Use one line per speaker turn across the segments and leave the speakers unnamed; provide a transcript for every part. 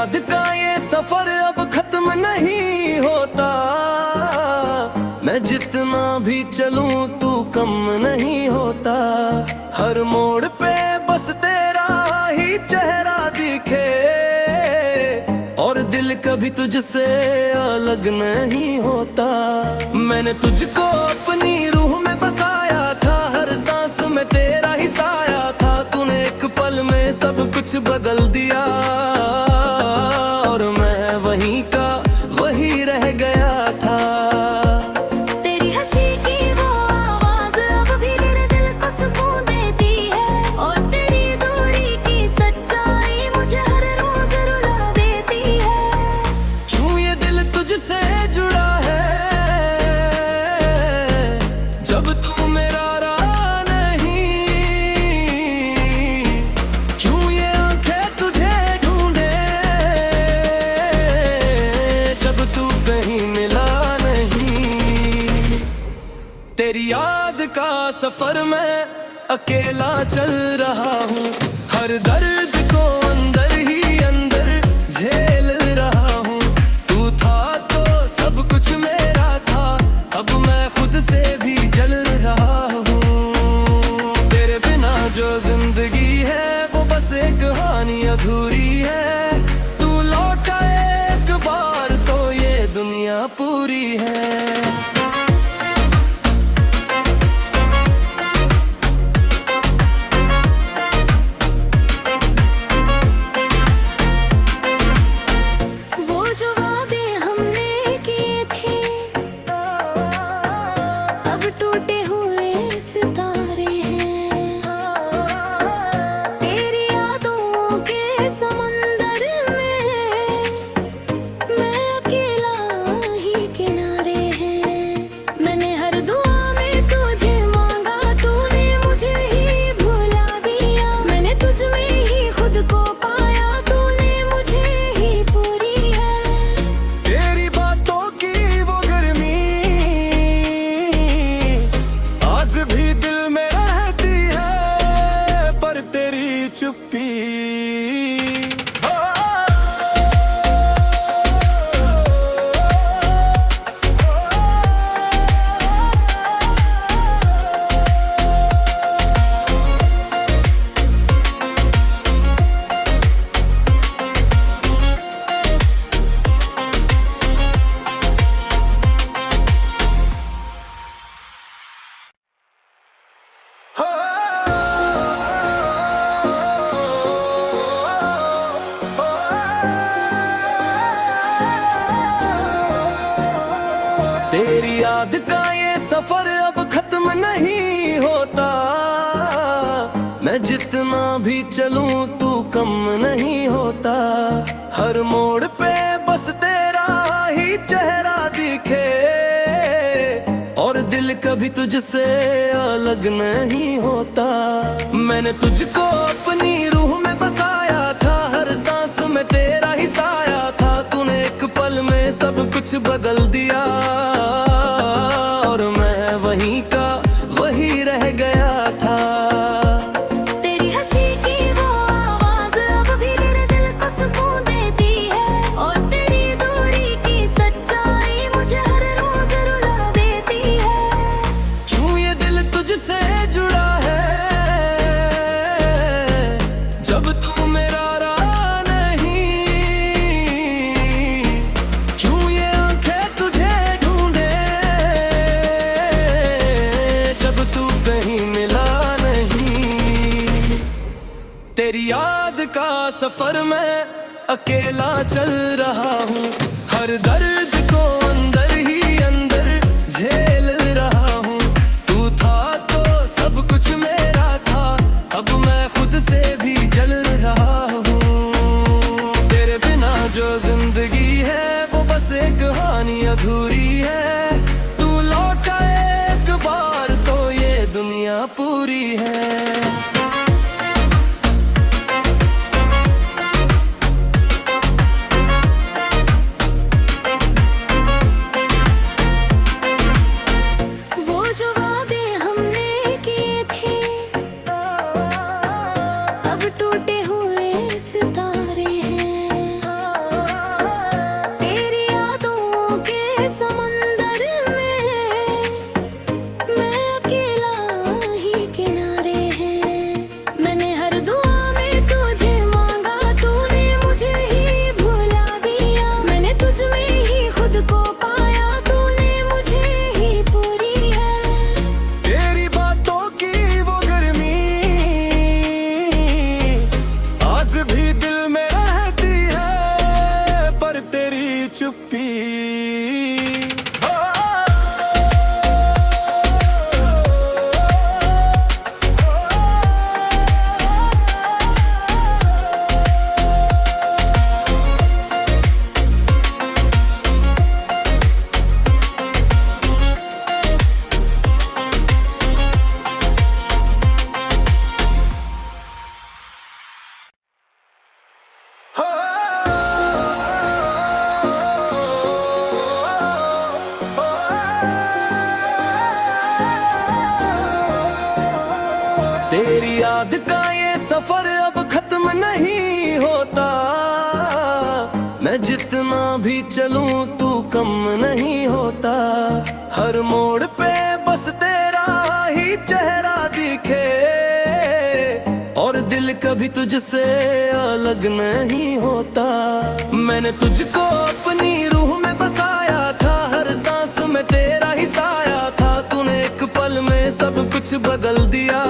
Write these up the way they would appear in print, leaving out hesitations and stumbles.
याद का ये सफर अब खत्म नहीं होता। मैं जितना भी चलूं तू कम नहीं होता। हर मोड़ पे बस तेरा ही चेहरा दिखे और दिल कभी तुझसे अलग नहीं होता। मैंने तुझको अपनी रूह में बसाया था, हर सांस में तेरा ही साया था। तूने एक पल में सब कुछ बदल दिया और मैं वहीं का वही रह गया था।
तेरी हंसी की वो आवाज अब भी मेरे दिल को सुकून देती है और तेरी दूरी की सच्चाई मुझे हर रोज रुला देती है।
क्यों ये दिल तुझसे जुड़ा है जब तू मेरा रहा नहीं। क्यों ये आंखें तुझे ढूंढे जब तू कहीं मिला नहीं। तेरी याद का सफर में अकेला चल रहा हूँ। हर दर्द को अंदर ही अंदर झेल रहा हूँ। तू था तो सब कुछ मेरा था, अब मैं खुद से भी जल रहा हूँ। तेरे बिना जो जिंदगी है वो बस एक कहानी अधूरी है। तू लौटा एक बार तो ये दुनिया पूरी है।
वो जो वादे हमने किए थे अब टूटे हुए सितारे हैं। तेरी यादों के समंदर में मैं अकेला ही किनारे हैं। मैंने हर दुआ में तुझे मांगा, तूने मुझे ही भुला दिया। मैंने तुझ में ही खुद को पाया, तूने मुझे ही पूरी है।
तेरी बातों की वो गर्मी आज भी दिल में रहती है, पर तेरी चुप्पी तेरी याद का ये सफर अब खत्म नहीं होता। मैं जितना भी चलूं तू कम नहीं होता। हर मोड़ पे बस तेरा ही चेहरा दिखे और दिल कभी तुझसे अलग नहीं होता। मैंने तुझको अपनी रूह में बसाया था, हर सांस में तेरा ही साया था। तूने एक पल में सब कुछ बदल दिया और मैं वहीं का वही रह गया था।
तेरी हंसी की वो आवाज अब भी मेरे दिल को सुकून देती है और तेरी दूरी की सच्चाई मुझे हर रोज रुला देती है।
क्यों ये दिल तुझसे जुड़ा है जब तू मेरा रहा नहीं। क्यों ये आंखें तुझे ढूंढे जब तू कहीं मिला नहीं। तेरी याद का सफर में अकेला चल रहा हूँ। हर दर्द को अंदर ही अंदर झेल रहा हूँ। तू था तो सब कुछ मेरा था, अब मैं खुद से भी जल रहा हूँ। तेरे बिना जो जिंदगी है वो बस एक कहानी अधूरी है। तू लौटा एक बार तो ये दुनिया पूरी है।
वो जो वादे हमने किए थे अब टूटे हुए सितारे हैं।
चुप्पी। तेरी याद का ये सफर अब खत्म नहीं होता, मैं जितना भी चलूं तू कम नहीं होता। हर मोड़ पे बस तेरा ही चेहरा दिखे और दिल कभी तुझसे अलग नहीं होता। मैंने तुझको अपनी रूह में बसाया था, हर सांस में तेरा ही साया था। तूने एक पल में सब कुछ बदल दिया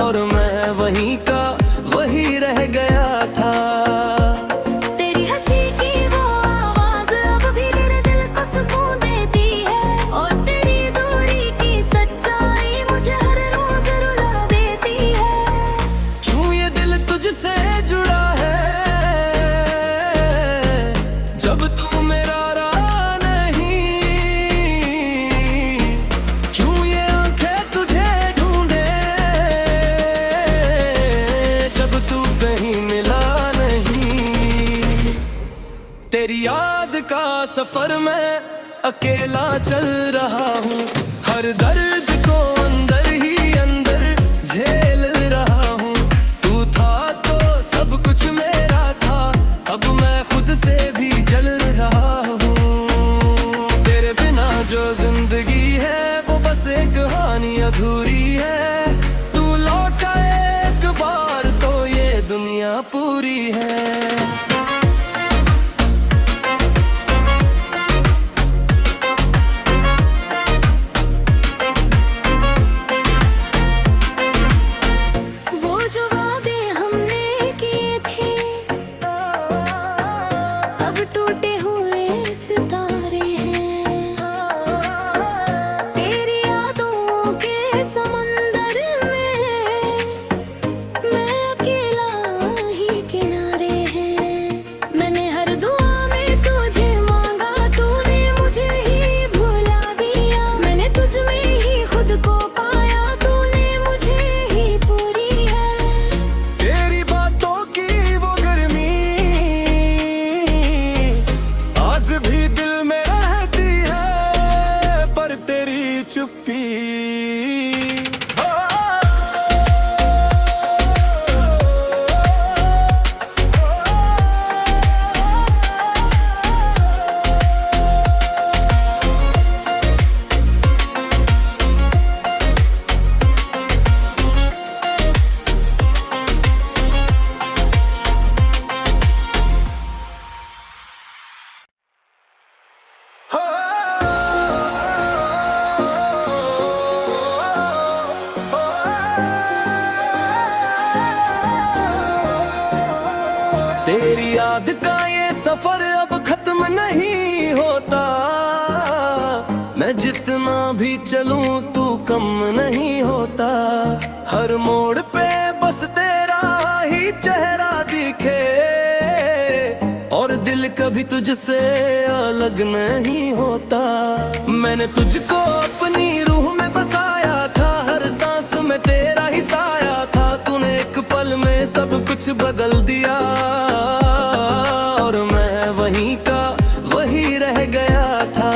और मैं वहीं का वही रह गया था।
तेरी हंसी की वो आवाज अब भी मेरे दिल को सुकून देती है और तेरी दूरी की सच्चाई मुझे हर रोज रुला देती है।
क्यों ये दिल तुझसे जुड़ा है जब तू मेरा रहा नहीं? क्यों ये आंखें तुझे ढूंढे जब तू कहीं मिला नहीं? तेरी याद का सफर में अकेला चल रहा हूँ, हर दर्द को अंदर ही अंदर झेल रहा हूँ। तू था तो सब कुछ मेरा था, अब मैं खुद से भी जल रहा हूँ। तेरे बिना जो जिंदगी है वो बस एक कहानी अधूरी है। तू लौटा एक बार तो ये दुनिया पूरी है।
वो जो वादे हमने किए थे अब टूटे हुए सितारे हैं। तेरी यादों के समंदर में मैं अकेला ही किनारे हैं। मैंने हर दुआ में तुझे मांगा, तूने मुझे ही भुला दिया। मैंने तुझ में ही खुद को पाया, तूने मुझे ही पूरी है।
तेरी बातों की वो गर्मी आज भी दिल में रहती है, पर तेरी चुप्पी। तेरी याद का ये सफर अब खत्म नहीं होता, मैं जितना भी चलूं तू कम नहीं होता। हर मोड़ पे बस तेरा ही चेहरा दिखे और दिल कभी तुझसे अलग नहीं होता। मैंने तुझको अपनी रूह में बसाया था, हर सांस में तेरा ही साया था। तूने एक पल में सब कुछ बदल दिया और मैं वहीं का वही रह गया था।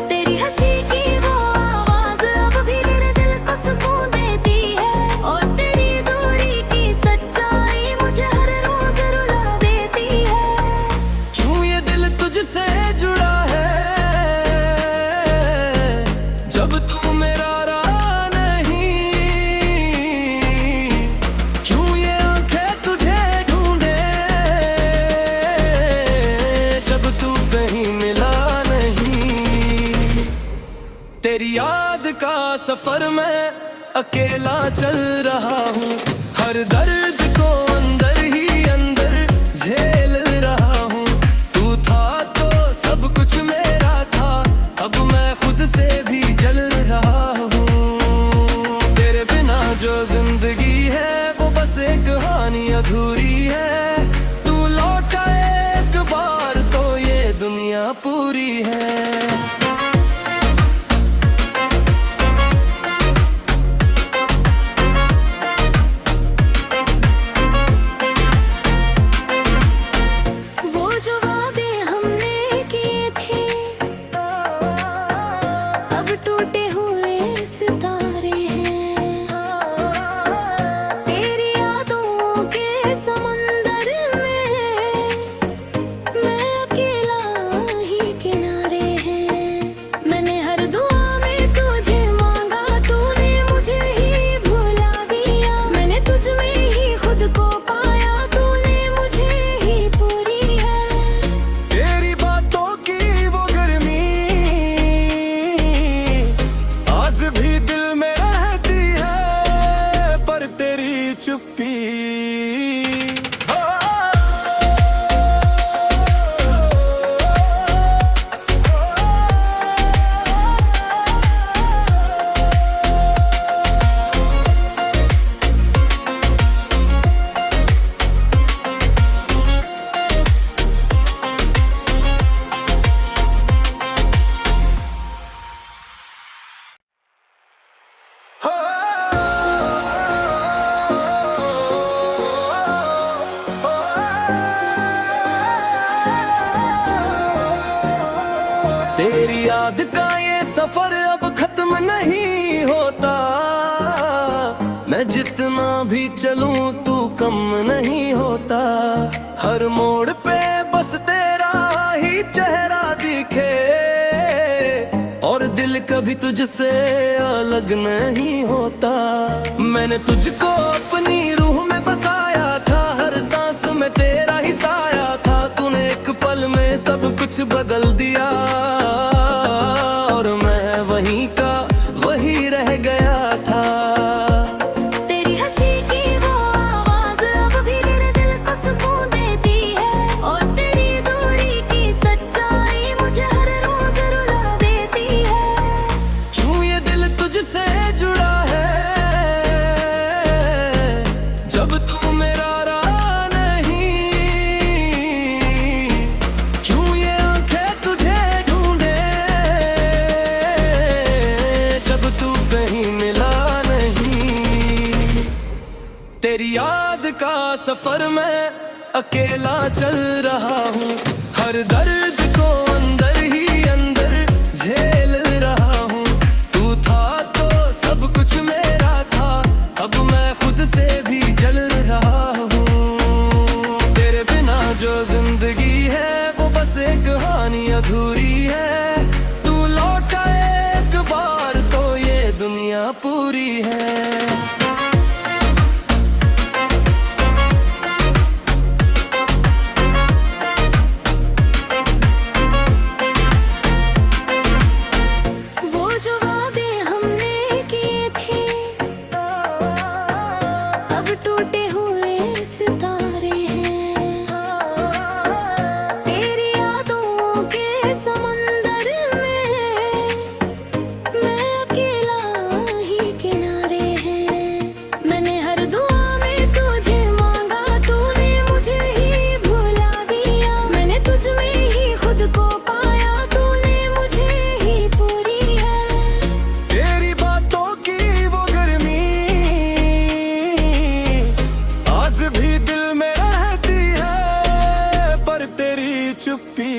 तेरी हंसी की वो आवाज अब भी मेरे दिल को सुकून देती है और तेरी दूरी की सच्चाई मुझे हर रोज रुला देती है।
क्यों ये दिल तुझसे जुड़ा है जब तू मेरा रहा नहीं? क्यों ये आंखें तुझे ढूंढे जब तू कहीं मिला नहीं? तेरी याद का सफर में अकेला चल रहा हूँ, हर दर्द को अंदर ही अंदर झेल रहा हूँ। तू पूरी है। चुप्पी तेरी याद का ये सफर अब खत्म नहीं होता। मैं जितना भी चलूं तू कम नहीं होता। हर मोड़ पे बस तेरा ही चेहरा दिखे और दिल कभी तुझसे अलग नहीं होता। मैंने तुझको अपनी रूह में बसाया था, हर सांस में तेरा ही साया था। तूने एक पल में सब कुछ बदल दिया और मैं वहीं का वही रह गया था।
तेरी हंसी की वो आवाज अब भी मेरे दिल को सुकून देती है और तेरी दूरी की सच्चाई मुझे हर रोज रुला देती है।
क्यों ये दिल तुझसे जुड़ा है जब तू मेरा रहा नहीं। क्यों ये आंखें तुझे ढूंढे जब तू कहीं मिला नहीं। तेरी याद का सफर मैं अकेला चल रहा हूँ। हर दर्द को अंदर ही अंदर झेल रहा हूँ। तू था तो सब कुछ मेरा था, अब मैं खुद से भी जल रहा हूँ। तेरे बिना जो जिंदगी है वो बस एक कहानी अधूरी है। तू लौटा एक बार तो ये दुनिया पूरी है।
टूटे हुए सितारे हैं तेरी यादों के समंदर में, मैं अकेला ही किनारे हैं। मैंने हर दुआ में तुझे मांगा, तूने मुझे ही भुला दिया। मैंने तुझ में ही खुद को पाया, तूने मुझे ही पूरी है।
तेरी बातों की वो गर्मी आज भी दिल में रहती है, पर तेरी चुप्पी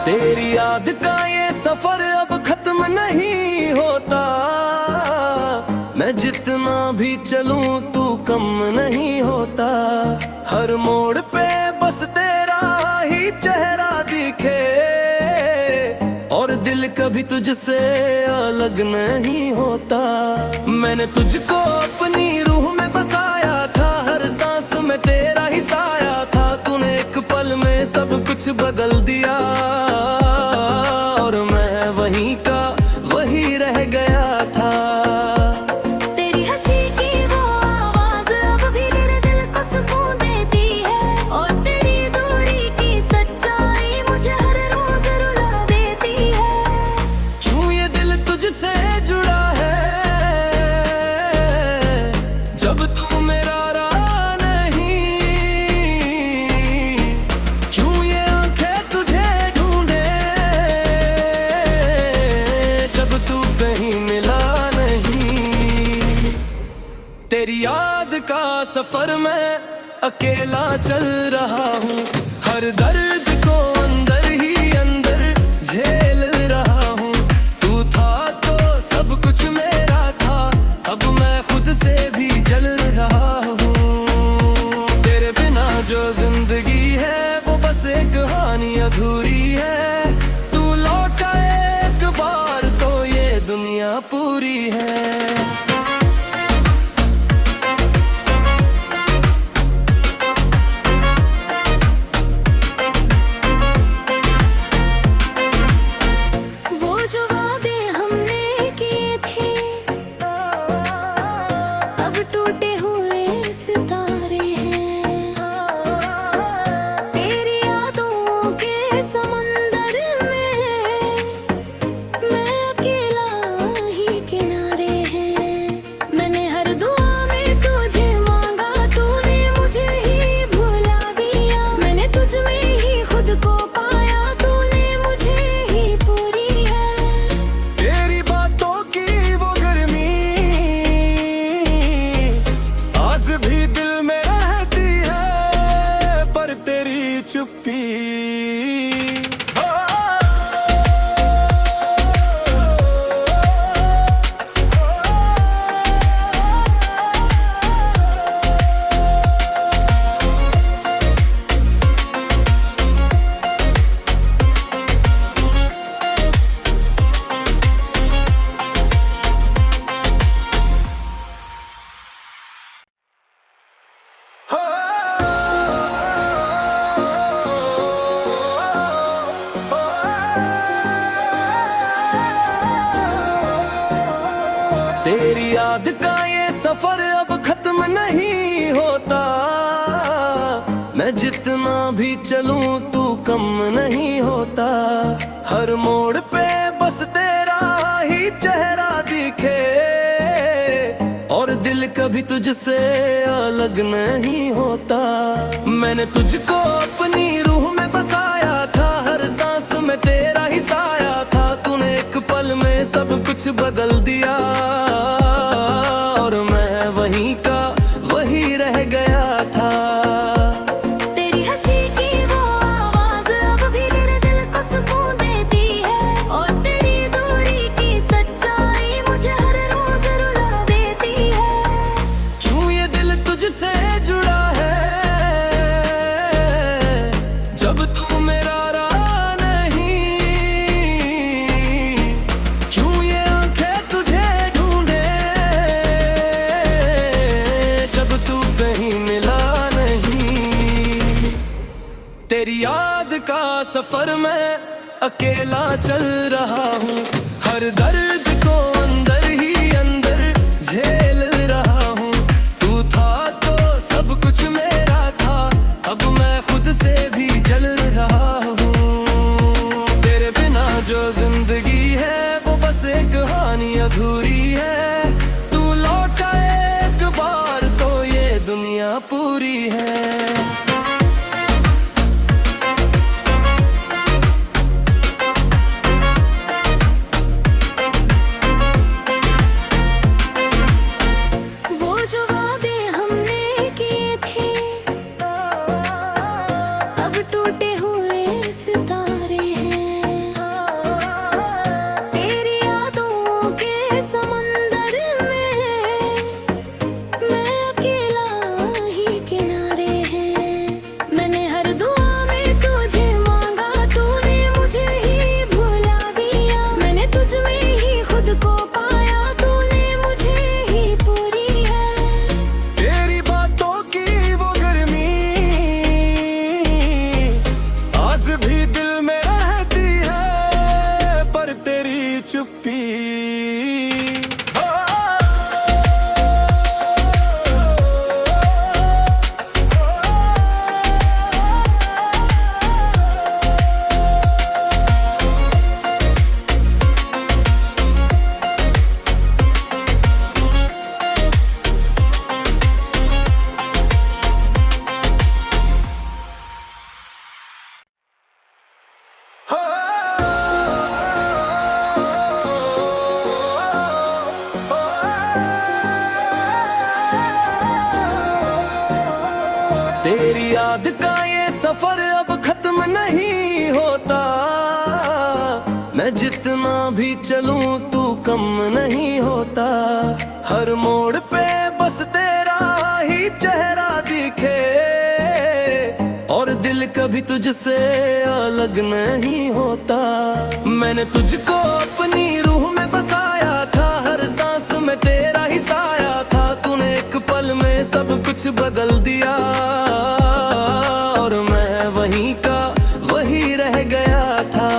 तेरी याद का ये सफर अब खत्म नहीं होता। मैं जितना भी चलूं तू कम नहीं होता। हर मोड़ पे बस तेरा ही चेहरा दिखे और दिल कभी तुझसे अलग नहीं होता। मैंने तुझको अपनी रूह में बसाया था, कुछ बदल दिया, और मैं वहीं का वही रह गया था।
तेरी हंसी की वो आवाज अब भी मेरे दिल को सुकून देती है, और तेरी दूरी की सच्चाई मुझे हर रोज रुला देती है।
क्यों ये दिल तुझसे जुड़ा है, जब तू मेरा रहा नहीं। क्यों ये आंखें तुझे ढूंढे, जब तू कहीं मिला नहीं। तेरी याद का सफर मैं अकेला चल रहा हूँ, हर दर्द को अंदर ही अंदर झेल रहा हूँ। तू था तो सब कुछ मेरा था, अब मैं खुद से भी जल रहा हूँ। तेरे बिना जो जिंदगी है वो बस एक कहानी अधूरी है। तू लौटा एक बार तो ये दुनिया पूरी है।
वो जो वादे हमने किए थे, अब टूटे हुए सितारे हैं। तेरी यादों के समंदर में मैं अकेला ही किनारे हैं। मैंने हर दुआ में तुझे मांगा, तूने मुझे ही भुला दिया। मैंने तुझ में ही खुद को पाया, तूने मुझे ही पूरी है।
तेरी बातों की वो गर्मी आज भी दिल में रहती है, पर तेरी चुप्पी तेरी याद का ये सफर अब खत्म नहीं होता। मैं जितना भी चलूं तू कम नहीं होता। हर मोड़ पे बस तेरा ही चेहरा दिखे, और दिल कभी तुझसे अलग नहीं होता। मैंने तुझको अपनी रूह में बसाया था, हर सांस में तेरा ही साया था। तूने एक पल में सब कुछ बदल दिया, और मैं वहीं का वही रह गया था।
तेरी हंसी की वो आवाज अब भी मेरे दिल को सुकून देती है, और तेरी दूरी की सच्चाई मुझे हर रोज रुला देती है।
क्यों ये दिल तुझसे जुड़ा है, जब तू मेरा रहा नहीं। क्यों ये आंखें तुझे ढूंढे, जब तू कहीं मिला नहीं। तेरी याद का सफर मैं अकेला चल रहा हूँ, हर दर्द को अंदर ही अंदर झेल रहा हूँ। तू था तो सब कुछ मेरा था, अब मैं खुद से भी जल रहा हूँ। तेरे बिना जो जिंदगी है वो बस एक कहानी अधूरी है। तू लौटा एक बार तो ये दुनिया पूरी है।
वो जो वादे हमने किए थे, अब टूटे हुए सितारे हैं। तेरी यादों के समंदर में मैं अकेला ही किनारे हैं।
तेरी याद का ये सफर अब खत्म नहीं होता, मैं जितना भी चलूं तू कम नहीं होता। हर मोड़ पे बस तेरा ही चेहरा दिखे, और दिल कभी तुझसे अलग नहीं होता। मैंने तुझको अपनी रूह में बसाया था, हर सांस में तेरा ही साया था। तूने एक पल में सब कुछ बदल दिया, और मैं वहीं का वही रह गया था।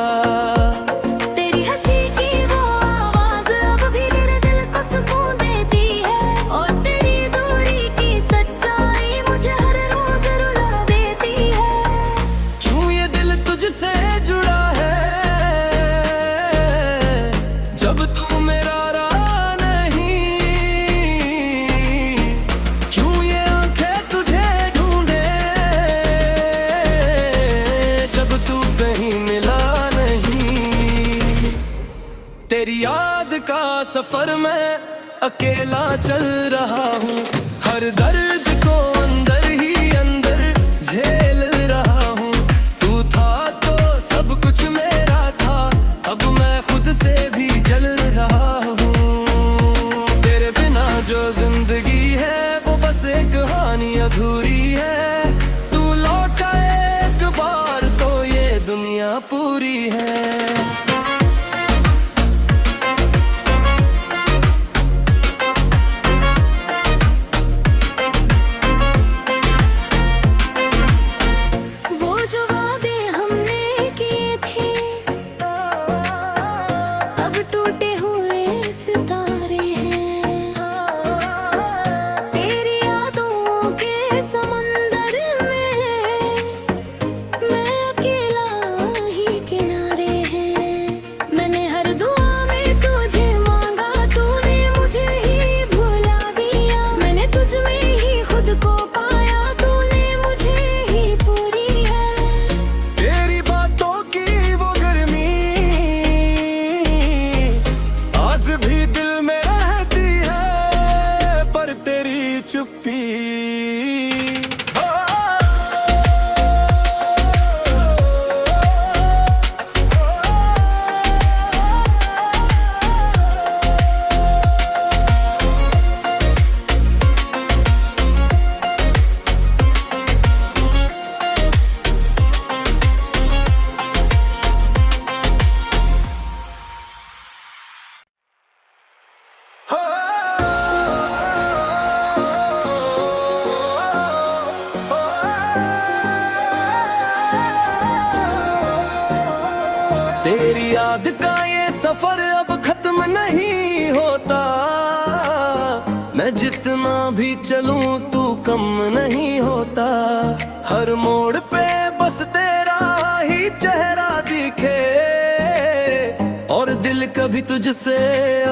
तेरी हंसी की वो आवाज अब भी मेरे दिल को सुकून देती है, और तेरी दूरी की सच्चाई मुझे हर रोज रुला देती है।
क्यों ये दिल तुझसे जुड़ा है, जब तू मेरा रहा नहीं। क्यों ये आंखें तुझे ढूंढे, जब तू कहीं मिला नहीं। तेरी याद का सफर मैं अकेला चल रहा हूँ, हर दर्द को अंदर ही अंदर झेल रहा हूँ। तू था तो सब कुछ मेरा था, अब मैं खुद से भी जल रहा हूँ। तेरे बिना जो जिंदगी है वो बस एक कहानी अधूरी है। तू लौटा एक बार तो ये दुनिया पूरी है।
वो जो वादे हमने किए थे, अब टूटे हुए सितारे हैं। तेरी यादों के समंदर में मैं अकेला ही किनारे हैं। मैंने हर दुआ में तुझे मांगा, तूने मुझे ही भुला दिया। मैंने तुझ में ही खुद को पाया, तूने मुझे ही पूरी है।
तेरी बातों की वो गर्मी आज भी दिल में रहती है, पर तेरी चुप्पी तेरी याद का ये सफर अब खत्म नहीं होता, मैं जितना भी चलूं तू कम नहीं होता। हर मोड़ पे बस तेरा ही चेहरा दिखे, और दिल कभी तुझसे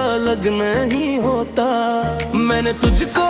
अलग नहीं होता। मैंने तुझको